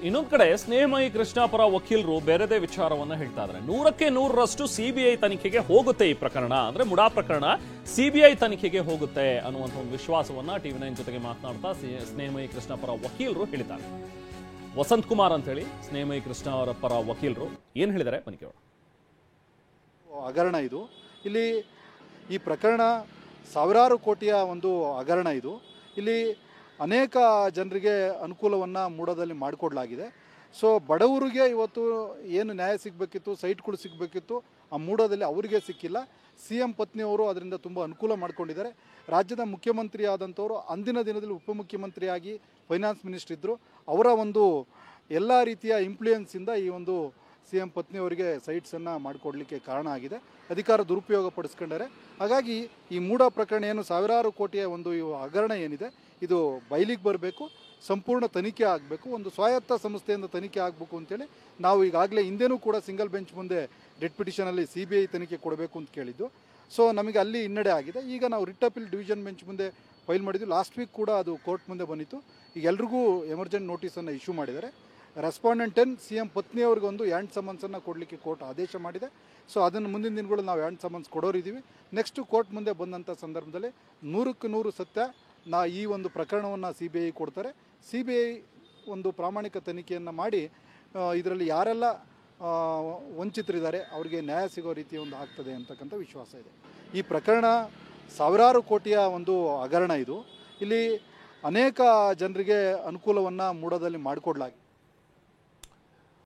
ಇನ್ನೊಂದು ಕಡೆ ಸ್ನೇಹಮಯಿ ಕೃಷ್ಣ ಪರ ವಕೀಲರು ಬೇರೆದೇ ವಿಚಾರವನ್ನ ಹೇಳ್ತಾ ಇದ್ದಾರೆ. 100% ಸಿಬಿಐ ತನಿಖೆಗೆ ಹೋಗುತ್ತೆ ಈ ಪ್ರಕರಣ, ಅಂದ್ರೆ ಮುಡಾ ಪ್ರಕರಣ ಸಿಬಿಐ ತನಿಖೆಗೆ ಹೋಗುತ್ತೆ ಅನ್ನುವಂಥ ಒಂದು ವಿಶ್ವಾಸವನ್ನ TV9 ಜೊತೆಗೆ ಮಾತನಾಡ್ತಾ ಸ್ನೇಹಮಯಿ ಕೃಷ್ಣ ಪರ ವಕೀಲರು ಹೇಳಿದ್ದಾರೆ. ವಸಂತ್ ಕುಮಾರ್ ಅಂತ ಹೇಳಿ ಸ್ನೇಹಮಯಿ ಕೃಷ್ಣ ಅವರ ಪರ ವಕೀಲರು ಏನ್ ಹೇಳಿದ್ದಾರೆ ಬನ್ನಿ ಕೇಳೋಣ. ಹಗರಣ ಇದು, ಇಲ್ಲಿ ಈ ಪ್ರಕರಣ ಸಾವಿರಾರು ಕೋಟಿಯ ಒಂದು ಹಗರಣ ಇದು. ಇಲ್ಲಿ ಅನೇಕ ಜನರಿಗೆ ಅನುಕೂಲವನ್ನು ಮೂಡದಲ್ಲಿ ಮಾಡಿಕೊಡ್ಲಾಗಿದೆ. ಸೊ ಬಡವರಿಗೆ ಇವತ್ತು ಏನು ನ್ಯಾಯ ಸಿಗಬೇಕಿತ್ತು, ಸೈಟ್ಗಳು ಸಿಗಬೇಕಿತ್ತು, ಆ ಮೂಡದಲ್ಲಿ ಅವರಿಗೆ ಸಿಕ್ಕಿಲ್ಲ. CM ಪತ್ನಿಯವರು ಅದರಿಂದ ತುಂಬ ಅನುಕೂಲ ಮಾಡ್ಕೊಂಡಿದ್ದಾರೆ. ರಾಜ್ಯದ ಮುಖ್ಯಮಂತ್ರಿ ಆದಂಥವರು ಅಂದಿನ ದಿನದಲ್ಲಿ ಉಪಮುಖ್ಯಮಂತ್ರಿಯಾಗಿ ಫೈನಾನ್ಸ್ ಮಿನಿಸ್ಟರ್ ಇದ್ದರು. ಅವರ ಒಂದು ಎಲ್ಲ ರೀತಿಯ ಇನ್ಫ್ಲೂಯೆನ್ಸಿಂದ ಈ ಒಂದು CM ಪತ್ನಿಯವರಿಗೆ ಸೈಟ್ಸನ್ನು ಮಾಡಿಕೊಡ್ಲಿಕ್ಕೆ ಕಾರಣ ಆಗಿದೆ. ಅಧಿಕಾರ ದುರುಪಯೋಗ ಪಡಿಸ್ಕೊಂಡರೆ. ಹಾಗಾಗಿ ಈ ಮೂಡ ಪ್ರಕರಣ ಏನು ಸಾವಿರಾರು ಕೋಟಿಯ ಒಂದು ಹಗರಣ ಏನಿದೆ ಇದು ಬಯಲಿಗೆ ಬರಬೇಕು, ಸಂಪೂರ್ಣ ತನಿಖೆ ಆಗಬೇಕು, ಒಂದು ಸ್ವಾಯತ್ತ ಸಂಸ್ಥೆಯಿಂದ ತನಿಖೆ ಆಗಬೇಕು ಅಂತೇಳಿ ನಾವು ಈಗಾಗಲೇ ಹಿಂದೆನೂ ಕೂಡ ಸಿಂಗಲ್ ಬೆಂಚ್ ಮುಂದೆ ರಿಟ್ ಪಿಟಿಷನಲ್ಲಿ CBI ತನಿಖೆ ಕೊಡಬೇಕು ಅಂತ ಕೇಳಿದ್ದು. ಸೊ ನಮಗೆ ಅಲ್ಲಿ ಹಿನ್ನಡೆ ಆಗಿದೆ. ಈಗ ನಾವು ರಿಟ್ ಅಪೀಲ್ ಡಿವಿಷನ್ ಬೆಂಚ್ ಮುಂದೆ ಫೈಲ್ ಮಾಡಿದ್ವಿ. ಲಾಸ್ಟ್ ವೀಕ್ ಕೂಡ ಅದು ಕೋರ್ಟ್ ಮುಂದೆ ಬಂದಿತ್ತು. ಈಗ ಎಲ್ರಿಗೂ ಎಮರ್ಜೆಂಟ್ ನೋಟಿಸನ್ನು ಇಶ್ಯೂ ಮಾಡಿದ್ದಾರೆ. ರೆಸ್ಪಾಂಡೆಂಟ್ 10 CM ಪತ್ನಿಯವ್ರಿಗೆ ಒಂದು ಹ್ಯಾಂಡ್ ಸಮನ್ಸನ್ನು ಕೊಡಲಿಕ್ಕೆ ಕೋರ್ಟ್ ಆದೇಶ ಮಾಡಿದೆ. ಸೊ ಅದನ್ನು ಮುಂದಿನ ದಿನಗಳು ನಾವು ಹ್ಯಾಂಡ್ ಸಮನ್ಸ್ ಕೊಡೋರಿದ್ದೀವಿ. ನೆಕ್ಸ್ಟ್ ಕೋರ್ಟ್ ಮುಂದೆ ಬಂದಂಥ ಸಂದರ್ಭದಲ್ಲಿ 100ಕ್ಕೆ 100 ಸತ್ಯ ಈ ಒಂದು ಪ್ರಕರಣವನ್ನು CBI ಕೊಡ್ತಾರೆ. CBI ಒಂದು ಪ್ರಾಮಾಣಿಕ ತನಿಖೆಯನ್ನು ಮಾಡಿ ಇದರಲ್ಲಿ ಯಾರೆಲ್ಲ ವಂಚಿತರಿದ್ದಾರೆ ಅವರಿಗೆ ನ್ಯಾಯ ಸಿಗೋ ರೀತಿ ಒಂದು ಆಗ್ತದೆ ಅಂತಕ್ಕಂಥ ವಿಶ್ವಾಸ ಇದೆ. ಈ ಪ್ರಕರಣ ಸಾವಿರಾರು ಕೋಟಿಯ ಒಂದು ಹಗರಣ ಇದು. ಇಲ್ಲಿ ಅನೇಕ ಜನರಿಗೆ ಅನುಕೂಲವನ್ನು ಮೂಡದಲ್ಲಿ ಮಾಡಿಕೊಡ್ಲಾಗಿದೆ.